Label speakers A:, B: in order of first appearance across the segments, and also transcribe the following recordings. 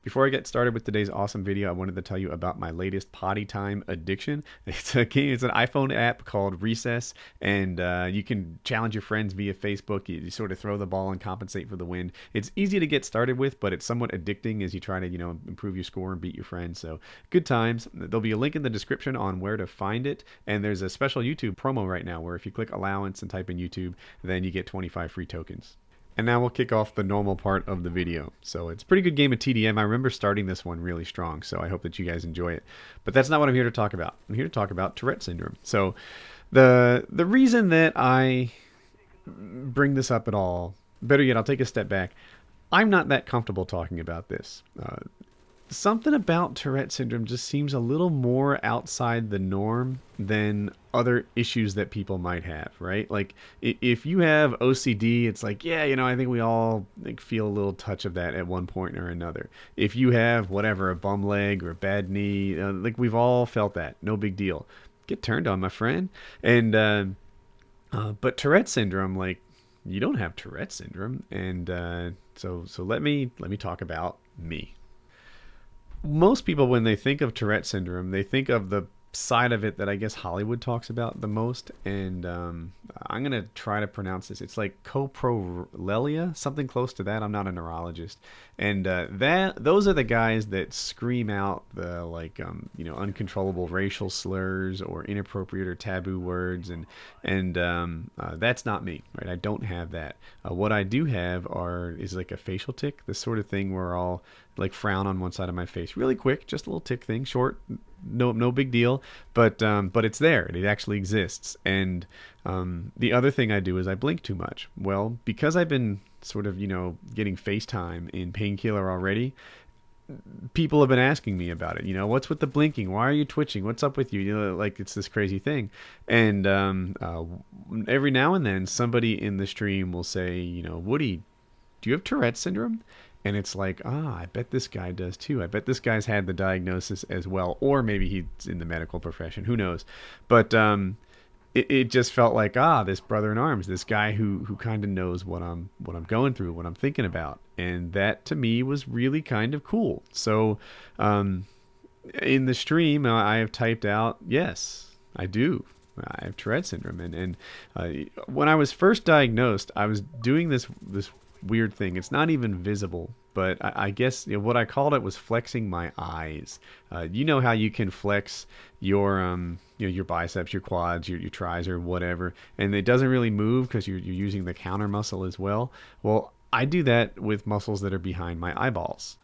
A: Before I get started with today's awesome video, I wanted to tell you about my latest potty time addiction. It's an iPhone app called Recess, and you can challenge your friends via Facebook. You sort of throw the ball and compensate for the win. It's easy to get started with, but it's somewhat addicting as you try to, improve your score and beat your friends. So good times. There'll be a link in the description on where to find it, and there's a special YouTube promo right now where if you click Allowance and type in YouTube, then you get 25 free tokens. And now we'll kick off the normal part of the video. So it's a pretty good game of TDM. I remember starting this one really strong, so I hope that you guys enjoy it. But that's not what I'm here to talk about. I'm here to talk about Tourette syndrome. So the reason that I bring this up at all, better yet, I'll take a step back. I'm not that comfortable talking about this. Something about Tourette syndrome just seems a little more outside the norm than other issues that people might have, right? Like if you have OCD, it's like, yeah, I think we all feel a little touch of that at one point or another. If you have whatever, a bum leg or a bad knee, we've all felt that. No big deal. Get turned on, my friend. And but Tourette syndrome, you don't have Tourette syndrome, and so let me talk about me. Most people, when they think of Tourette syndrome, they think of the side of it that I guess Hollywood talks about the most, and I'm gonna try to pronounce this. It's like coprolalia, something close to that. I'm not a neurologist, and those are the guys that scream out the uncontrollable racial slurs or inappropriate or taboo words, and that's not me, right? I don't have that. What I do have is like a facial tic, this sort of thing where I'll frown on one side of my face really quick, just a little tick thing, short, no big deal, but it's there. It actually exists. And the other thing I do is I blink too much. Well, because I've been sort of getting FaceTime in Painkiller already, people have been asking me about it. What's with the blinking? Why are you twitching? What's up with you? It's this crazy thing. And every now and then somebody in the stream will say, Woody, do you have Tourette syndrome? And it's like, I bet this guy does too. I bet this guy's had the diagnosis as well, or maybe he's in the medical profession. Who knows? But it just felt like, this brother in arms, this guy who kind of knows what I'm going through, what I'm thinking about, and that to me was really kind of cool. So in the stream, I have typed out, yes, I do. I have Tourette syndrome, and when I was first diagnosed, I was doing this weird thing. It's not even visible, but I guess what I called it was flexing my eyes. You know how you can flex your your biceps, your quads, your tris, or whatever, and it doesn't really move because you're using the counter muscle as well. Well, I do that with muscles that are behind my eyeballs.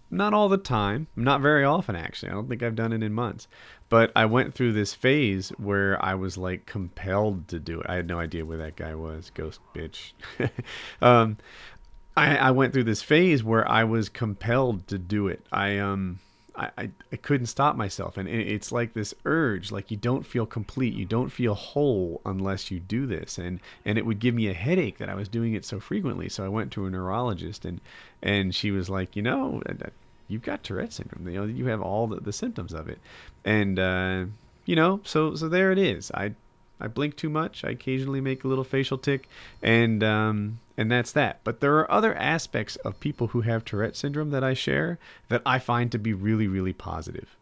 A: Not all the time, not very often actually. I don't think I've done it in months. But I went through this phase where I was compelled to do it. I had no idea where that guy was, ghost bitch. I went through this phase where I was compelled to do it. I couldn't stop myself, and it's like this urge, you don't feel complete, you don't feel whole unless you do this, and it would give me a headache that I was doing it so frequently. So I went to a neurologist, and she was like, you've got Tourette syndrome. You have all the symptoms of it, and so there it is. I blink too much. I occasionally make a little facial tic, and that's that. But there are other aspects of people who have Tourette syndrome that I share that I find to be really, really positive.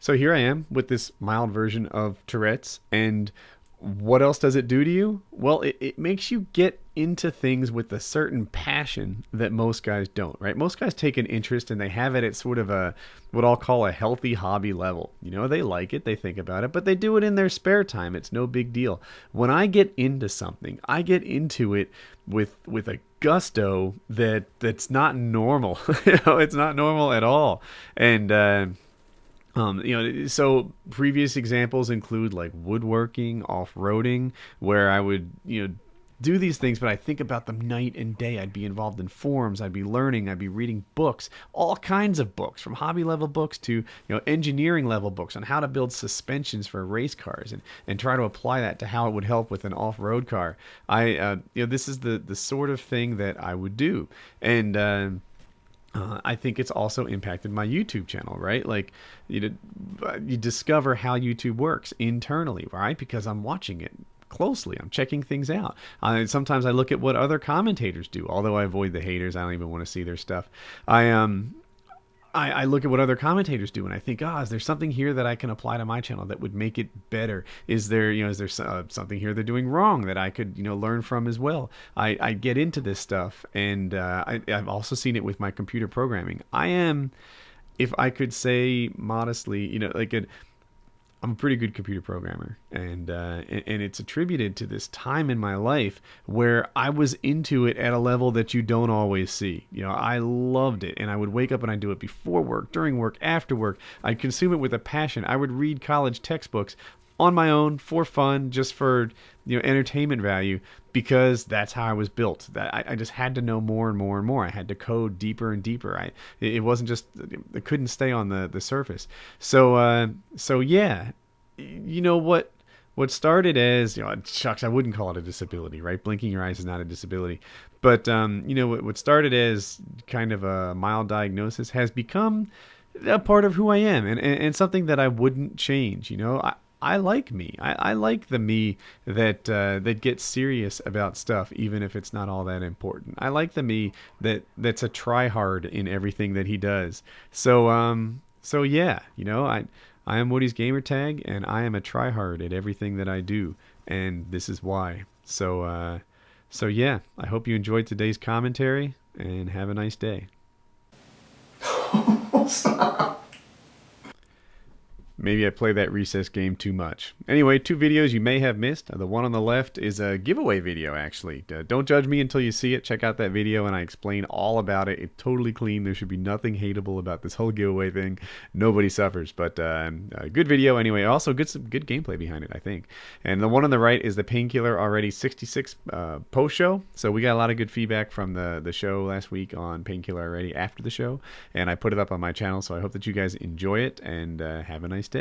A: So here I am with this mild version of Tourette's, and what else does it do to you? Well, it makes you get into things with a certain passion that most guys don't, right? Most guys take an interest and they have it at sort of what I'll call a healthy hobby level. They like it, they think about it, but they do it in their spare time. It's no big deal. When I get into something, I get into it with a gusto that's not normal. It's not normal at all. And so previous examples include woodworking, off-roading, where I would, do these things, but I think about them night and day. I'd be involved in forums, I'd be learning, I'd be reading books, all kinds of books, from hobby level books to engineering level books on how to build suspensions for race cars, and try to apply that to how it would help with an off-road car. This is the sort of thing that I would do, and I think it's also impacted my YouTube channel, right? You discover how YouTube works internally, right? Because I'm watching it closely. I'm checking things out. Sometimes I look at what other commentators do, although I avoid the haters. I don't even want to see their stuff. I look at what other commentators do and I think, is there something here that I can apply to my channel that would make it better? Is there, something here they're doing wrong that I could, learn from as well? I get into this stuff, and I've also seen it with my computer programming. I am, if I could say modestly, I'm a pretty good computer programmer, and it's attributed to this time in my life where I was into it at a level that you don't always see. I loved it, and I would wake up and I'd do it before work, during work, after work. I'd consume it with a passion. I would read college textbooks on my own for fun, just for entertainment value, because that's how I was built. That I just had to know more and more and more. I had to code deeper and deeper. It wasn't just, it couldn't stay on the surface. So yeah, what started as, shucks, I wouldn't call it a disability, right? Blinking your eyes is not a disability, but what started as kind of a mild diagnosis has become a part of who I am, and something that I wouldn't change. I like me. I like the me that gets serious about stuff, even if it's not all that important. I like the me that's a try hard in everything that he does. So yeah, I am Woody's Gamertag, and I am a try hard at everything that I do, and this is why. So yeah, I hope you enjoyed today's commentary, and have a nice day. Stop. Maybe I play that recess game too much. Anyway, 2 videos you may have missed. The one on the left is a giveaway video, actually. Don't judge me until you see it. Check out that video, and I explain all about it. It's totally clean. There should be nothing hateable about this whole giveaway thing. Nobody suffers, but a good video anyway. Also, some good gameplay behind it, I think. And the one on the right is the Painkiller Already 66 post show. So we got a lot of good feedback from the show last week on Painkiller Already after the show, and I put it up on my channel. So I hope that you guys enjoy it, and have a nice day.